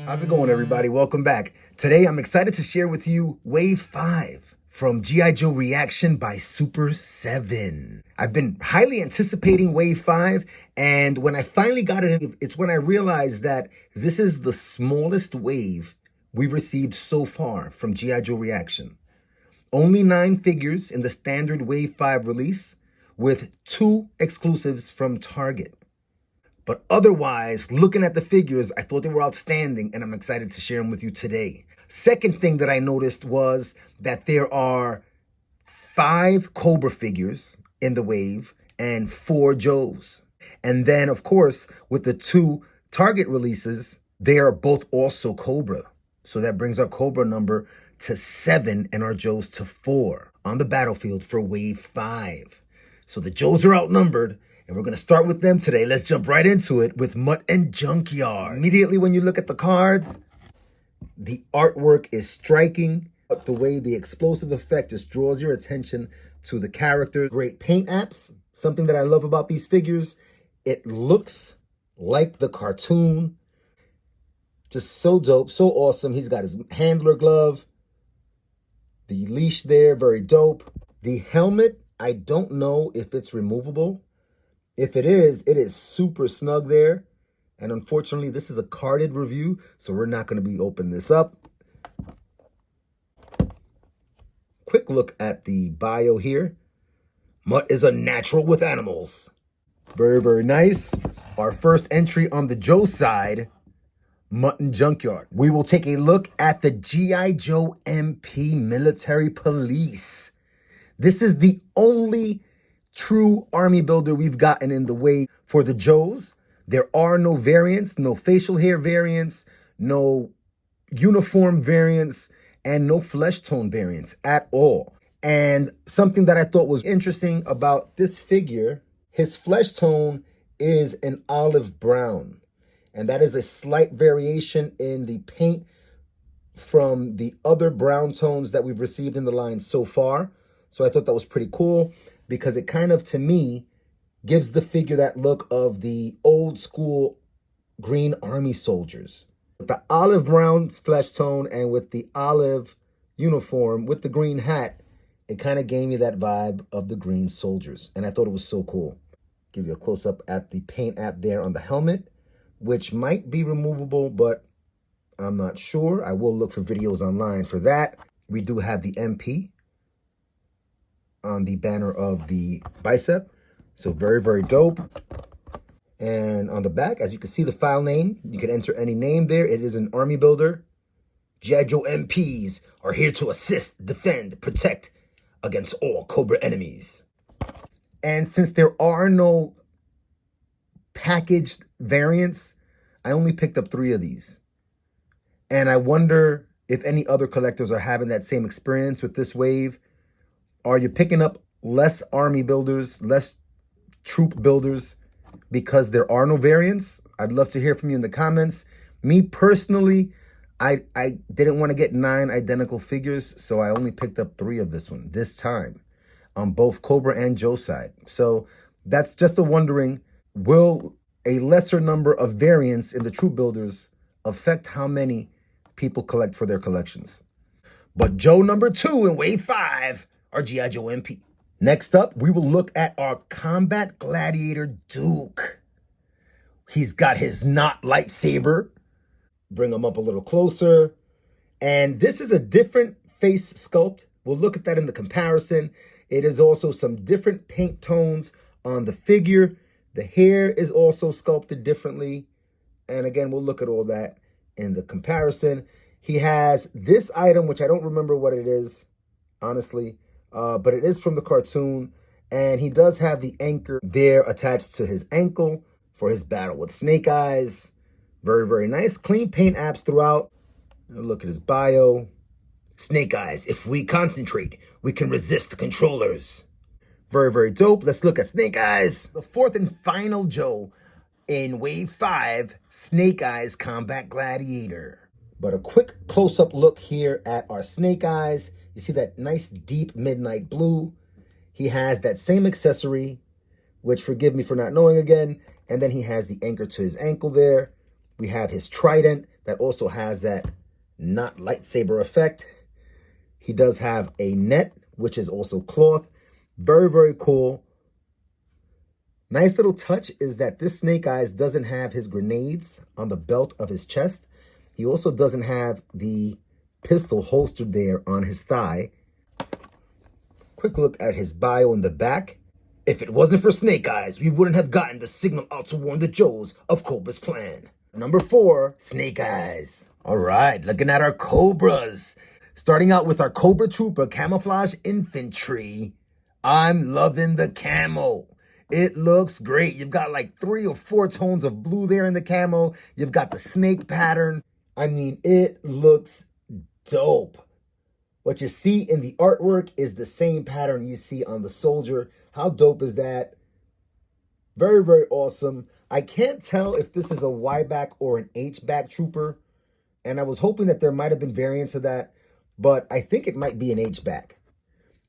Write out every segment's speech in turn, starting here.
How's it going, everybody? Welcome back. Today, I'm excited to share with you Wave 5 from G.I. Joe ReAction by Super7. I've been highly anticipating Wave 5, and when I finally got it, it's when I realized that this is the smallest wave we've received so far from G.I. Joe ReAction. Only 9 figures in the standard Wave 5 release, with 2 exclusives from Target. But otherwise, looking at the figures, I thought they were outstanding, and I'm excited to share them with you today. Second thing that I noticed was that there are 5 Cobra figures in the wave and 4 Joes. And then, of course, with the 2 Target releases, they are both also Cobra. So that brings our Cobra number to 7 and our Joes to 4 on the battlefield for Wave 5. So the Joes are outnumbered, and we're going to start with them today. Let's jump right into it with Mutt and Junkyard. Immediately when you look at the cards, the artwork is striking. But the way the explosive effect just draws your attention to the character. Great paint apps. Something that I love about these figures, it looks like the cartoon. Just so dope, so awesome. He's got his handler glove. The leash there, very dope. The helmet, I don't know if it's removable. If it is super snug there. And unfortunately, this is a carded review, so we're not going to be opening this up. Quick look at the bio here. Mutt is a natural with animals. Very, very nice. Our first entry on the Joe side, Mutt and Junkyard. We will take a look at the G.I. Joe MP Military Police. This is the only true army builder we've gotten in the way for the Joes. There are no variants, no facial hair variants, no uniform variants, and no flesh tone variants at all. And something that I thought was interesting about this figure, his flesh tone is an olive brown. And that is a slight variation in the paint from the other brown tones that we've received in the line so far. So I thought that was pretty cool, because it kind of, to me, gives the figure that look of the old school Green Army soldiers. With the olive brown flesh tone and with the olive uniform with the green hat, it kind of gave me that vibe of the green soldiers. And I thought it was so cool. Give you a close-up at the paint app there on the helmet, which might be removable, but I'm not sure. I will look for videos online for that. We do have the MP on the banner of the bicep. So very, very dope. And on the back, as you can see the file name, you can enter any name there. It is an army builder. G.I. Joe MPs are here to assist, defend, protect against all Cobra enemies. And since there are no packaged variants, I only picked up 3 of these. And I wonder if any other collectors are having that same experience with this wave. Are you picking up less army builders, less troop builders because there are no variants? I'd love to hear from you in the comments. Me personally, I didn't want to get 9 identical figures, so I only picked up 3 of this one this time on both Cobra and Joe side. So that's just a wondering, will a lesser number of variants in the troop builders affect how many people collect for their collections? But Joe number 2 in Wave 5, our G.I. Joe MP. Next up, we will look at our Combat Gladiator Duke. He's got his knot lightsaber. Bring him up a little closer. And this is a different face sculpt. We'll look at that in the comparison. It is also some different paint tones on the figure. The hair is also sculpted differently. And again, we'll look at all that in the comparison. He has this item, which I don't remember what it is, honestly. But it is from the cartoon, and he does have the anchor there attached to his ankle for his battle with Snake Eyes. Very, very nice. Clean paint apps throughout. Look at his bio. Snake Eyes, if we concentrate, we can resist the controllers. Very, very dope. Let's look at Snake Eyes. The 4th and final Joe in Wave 5, Snake Eyes Combat Gladiator. But a quick close-up look here at our Snake Eyes. You see that nice deep midnight blue. He has that same accessory, which forgive me for not knowing again. And then he has the anchor to his ankle there. We have his trident that also has that not lightsaber effect. He does have a net, which is also cloth. Very, very cool. Nice little touch is that this Snake Eyes doesn't have his grenades on the belt of his chest. He also doesn't have the pistol holstered there on his thigh. Quick look at his bio in the back. If it wasn't for Snake Eyes, we wouldn't have gotten the signal out to warn the Joes of Cobra's plan. Number 4, Snake Eyes. All right, looking at our Cobras. Starting out with our Cobra Trooper Camouflage Infantry. I'm loving the camo. It looks great. You've got like 3 or 4 tones of blue there in the camo. You've got the snake pattern. I mean, it looks dope. What you see in the artwork is the same pattern you see on the soldier. How dope is that? Very, very awesome. I can't tell if this is a Y-back or an H-back trooper. And I was hoping that there might have been variants of that, but I think it might be an H-back.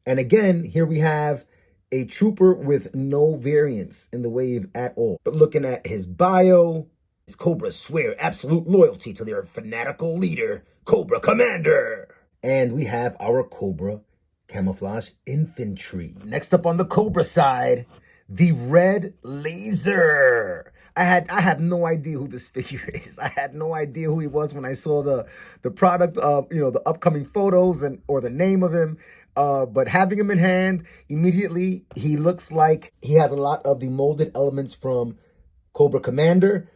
And again, here we have a trooper with no variants in the wave at all. But looking at his bio, his Cobras swear absolute loyalty to their fanatical leader, Cobra Commander. And we have our Cobra Camouflage Infantry. Next up on the Cobra side, the Red Laser. I have no idea who this figure is. I had no idea who he was when I saw the product of, the upcoming photos or the name of him. But having him in hand, immediately he looks like he has a lot of the molded elements from Cobra Commander,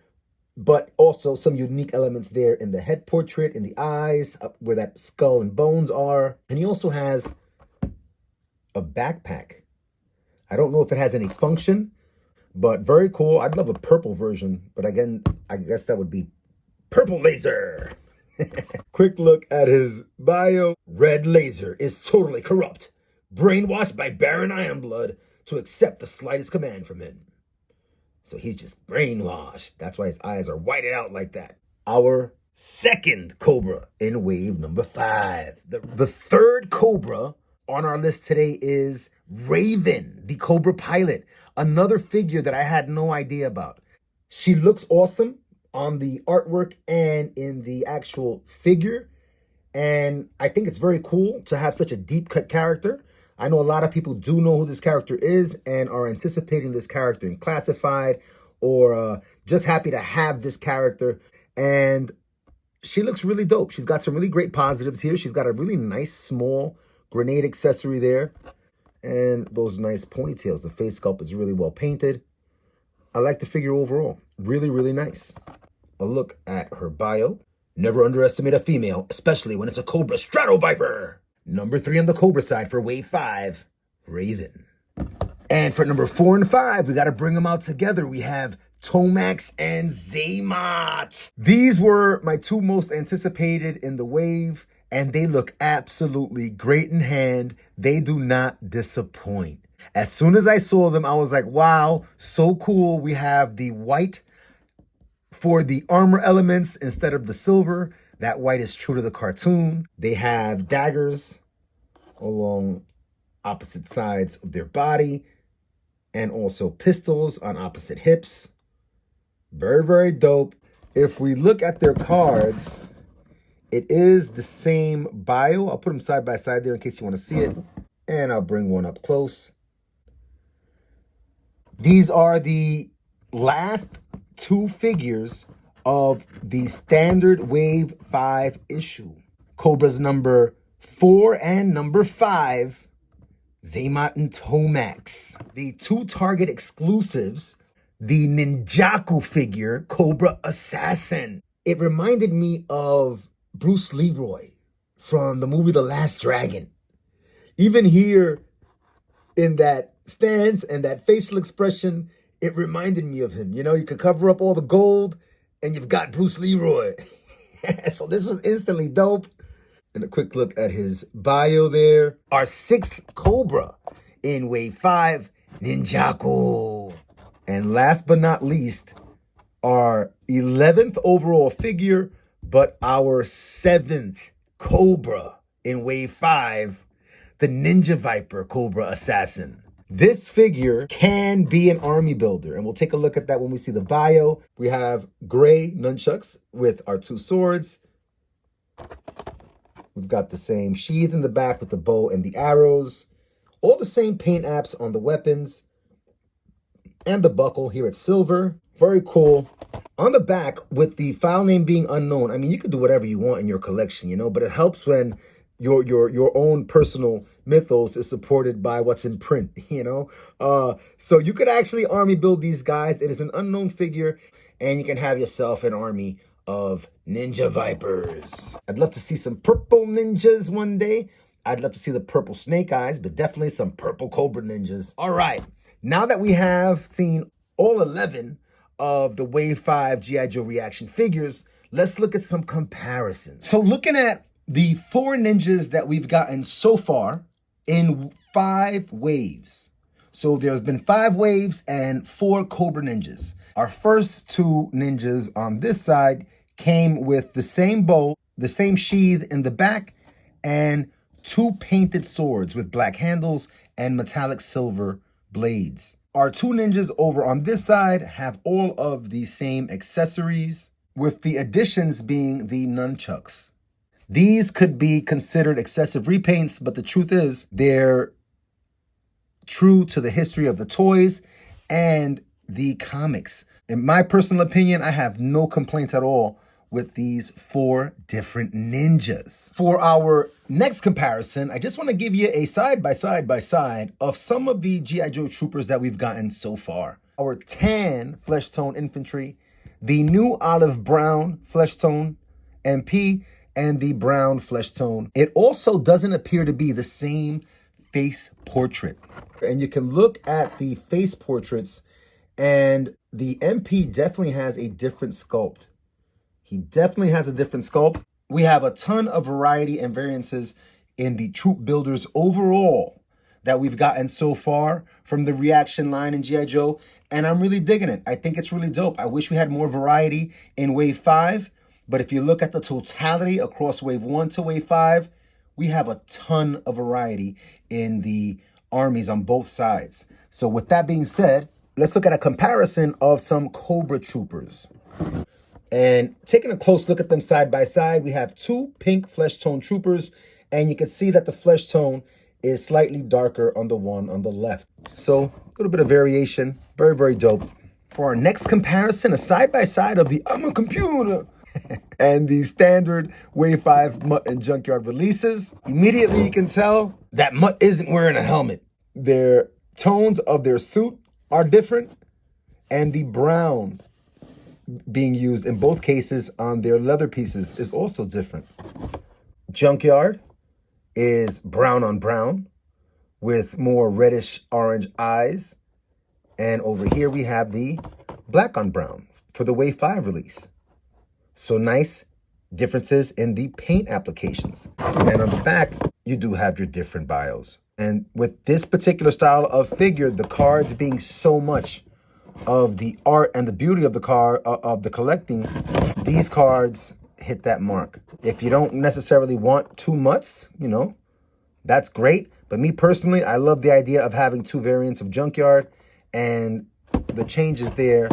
but also some unique elements there in the head portrait, in the eyes, up where that skull and bones are. And he also has a backpack. I don't know if it has any function, but very cool. I'd love a purple version, but again, I guess that would be Purple Laser. Quick look at his bio. Red Laser is totally corrupt, brainwashed by Baron Ironblood to accept the slightest command from him. So he's just brainwashed. That's why his eyes are whited out like that. Our second Cobra in wave number 5. The third Cobra on our list today is Raven, the Cobra pilot. Another figure that I had no idea about. She looks awesome on the artwork and in the actual figure. And I think it's very cool to have such a deep cut character. I know a lot of people do know who this character is and are anticipating this character in Classified or just happy to have this character. And she looks really dope. She's got some really great positives here. She's got a really nice small grenade accessory there. And those nice ponytails. The face sculpt is really well painted. I like the figure overall. Really, really nice. A look at her bio. Never underestimate a female, especially when it's a Cobra Strato Viper. Number 3 on the Cobra side for wave 5, Raven. And for number 4 and 5, we got to bring them out together. We have Tomax and Zaymot. These were my 2 most anticipated in the wave, and they look absolutely great in hand. They do not disappoint. As soon as I saw them, I was like, wow, so cool. We have the white for the armor elements instead of the silver. That white is true to the cartoon. They have daggers along opposite sides of their body and also pistols on opposite hips. Very, very dope. If we look at their cards, it is the same bio. I'll put them side by side there in case you want to see it. And I'll bring one up close. These are the last 2 figures of the standard wave 5 issue. Cobra's number 4 and number 5, Zaymot and Tomax. The 2 Target exclusives, the Ninjaku figure, Cobra Assassin. It reminded me of Bruce Leroy from the movie The Last Dragon. Even here in that stance and that facial expression, it reminded me of him. You know, you could cover up all the gold and you've got Bruce Leroy. So this was instantly dope. And a quick look at his bio there. Our 6th Cobra in wave 5, Ninjaku. And last but not least, our 11th overall figure, but our 7th Cobra in wave 5, the Ninja Viper Cobra Assassin. This figure can be an army builder, and we'll take a look at that when we see the bio. We have gray nunchucks with our two swords. We've got the same sheath in the back with the bow and the arrows. All the same paint apps on the weapons. And the buckle here, it's silver. Very cool. On the back, with the file name being unknown, I mean, you can do whatever you want in your collection, you know, but it helps when your own personal mythos is supported by what's in print, you know. So you could actually army build these guys. It is an unknown figure, and you can have yourself an army of ninja vipers. I'd love to see some purple ninjas one day. I'd love to see the purple snake eyes, but definitely some purple cobra ninjas. All right, now that we have seen all 11 of the Wave 5 G.I. Joe reaction figures, let's look at some comparisons. So looking at the 4 ninjas that we've gotten so far in 5 waves. So there's been 5 waves and 4 Cobra ninjas. Our first 2 ninjas on this side came with the same bow, the same sheath in the back, and 2 painted swords with black handles and metallic silver blades. Our 2 ninjas over on this side have all of the same accessories, with the additions being the nunchucks. These could be considered excessive repaints, but the truth is they're true to the history of the toys and the comics. In my personal opinion, I have no complaints at all with these 4 different ninjas. For our next comparison, I just want to give you a side-by-side of some of the G.I. Joe troopers that we've gotten so far. Our tan flesh tone infantry, the new olive brown flesh tone MP, and the brown flesh tone. It also doesn't appear to be the same face portrait. And you can look at the face portraits, and the MP definitely has a different sculpt. He definitely has a different sculpt. We have a ton of variety and variances in the troop builders overall that we've gotten so far from the reaction line in G.I. Joe, and I'm really digging it. I think it's really dope. I wish we had more variety in Wave 5, but if you look at the totality across Wave 1 to Wave 5, we have a ton of variety in the armies on both sides. So with that being said, let's look at a comparison of some Cobra troopers. And taking a close look at them side by side, we have 2 pink flesh tone troopers, and you can see that the flesh tone is slightly darker on the one on the left. So a little bit of variation, very, very dope. For our next comparison, a side by side of the I'm a computer and the standard Wave 5 Mutt and Junkyard releases. Immediately you can tell that Mutt isn't wearing a helmet. Their tones of their suit are different, and the brown being used in both cases on their leather pieces is also different. Junkyard is brown on brown with more reddish orange eyes. And over here we have the black on brown for the Wave 5 release. So nice differences in the paint applications. And on the back, you do have your different bios. And with this particular style of figure, the cards being so much of the art and the beauty of the card of the collecting, these cards hit that mark. If you don't necessarily want 2 mutts, you know, that's great. But me personally, I love the idea of having 2 variants of Junkyard, and the changes there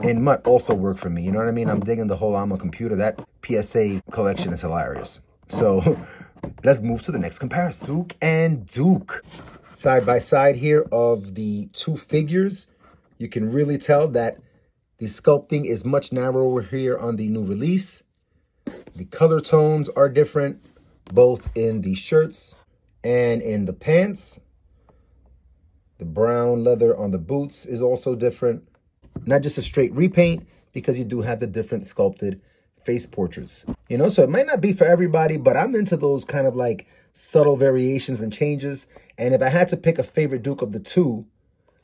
in Mutt also work for me. You know what I mean? I'm digging the whole I'm a computer. That PSA collection is hilarious. So let's move to the next comparison. Duke and Duke. Side by side here of the 2 figures. You can really tell that the sculpting is much narrower here on the new release. The color tones are different, both in the shirts and in the pants. The brown leather on the boots is also different. Not just a straight repaint, because you do have the different sculpted face portraits. You know, so it might not be for everybody, but I'm into those kind of like subtle variations and changes. And if I had to pick a favorite Duke of the 2,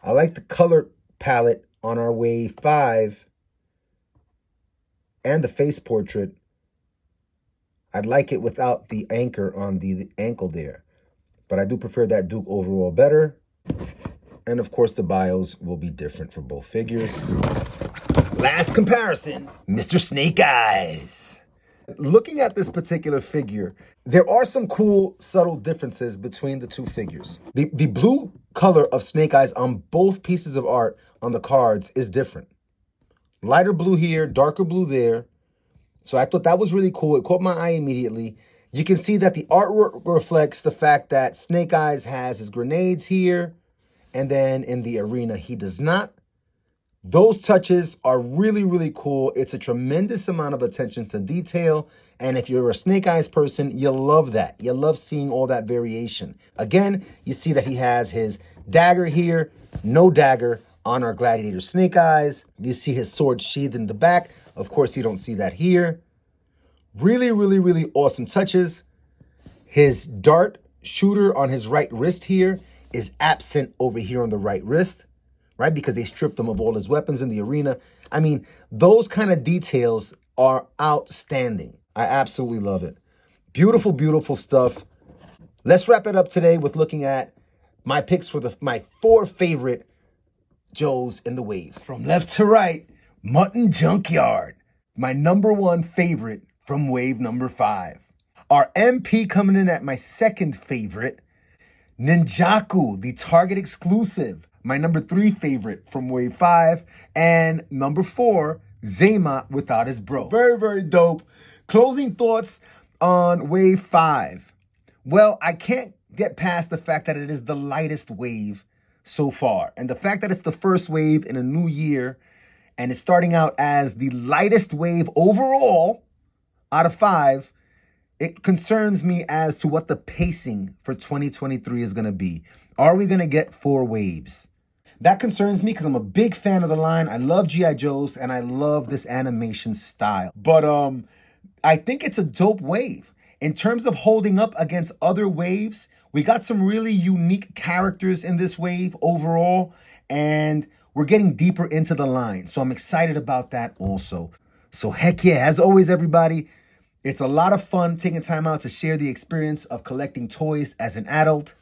I like the color palette on our Wave 5 and the face portrait. I'd like it without the anchor on the ankle there, but I do prefer that Duke overall better. And of course the bios will be different for both figures. Last comparison, Mr. Snake Eyes. Looking at this particular figure, there are some cool subtle differences between the 2 figures. The blue color of Snake Eyes on both pieces of art on the cards is different. Lighter blue here, darker blue there. So I thought that was really cool. It caught my eye immediately. You can see that the artwork reflects the fact that Snake Eyes has his grenades here, and then in the arena, he does not. Those touches are really, really cool. It's a tremendous amount of attention to detail. And if you're a Snake Eyes person, you'll love that. You love seeing all that variation. Again, you see that he has his dagger here, no dagger on our Gladiator Snake Eyes. You see his sword sheathed in the back. Of course, you don't see that here. Really, really, really awesome touches. His dart shooter on his right wrist here is absent over here on the right wrist, right? Because they stripped him of all his weapons in the arena. I mean, those kind of details are outstanding. I absolutely love it. Beautiful, beautiful stuff. Let's wrap it up today with looking at my picks for my 4 favorite Joes in the waves. From left to right, Mutton Junkyard, my #1 favorite from wave number 5. Our MP coming in at my 2nd favorite, Ninjaku, the Target exclusive, my #3 favorite from wave 5. And #4, Zayma without his bro. Very, very dope. Closing thoughts on wave 5. Well, I can't get past the fact that it is the lightest wave so far. And the fact that it's the first wave in a new year and it's starting out as the lightest wave overall out of 5, it concerns me as to what the pacing for 2023 is going to be. Are we going to get 4 waves? That concerns me because I'm a big fan of the line. I love G.I. Joes and I love this animation style. But I think it's a dope wave. In terms of holding up against other waves, we got some really unique characters in this wave overall, and we're getting deeper into the line. So I'm excited about that also. So heck yeah, as always, everybody, it's a lot of fun taking time out to share the experience of collecting toys as an adult.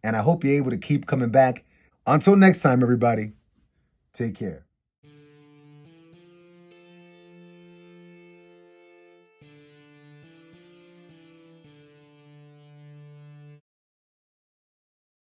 And I hope you're able to keep coming back. Until next time, everybody, take care.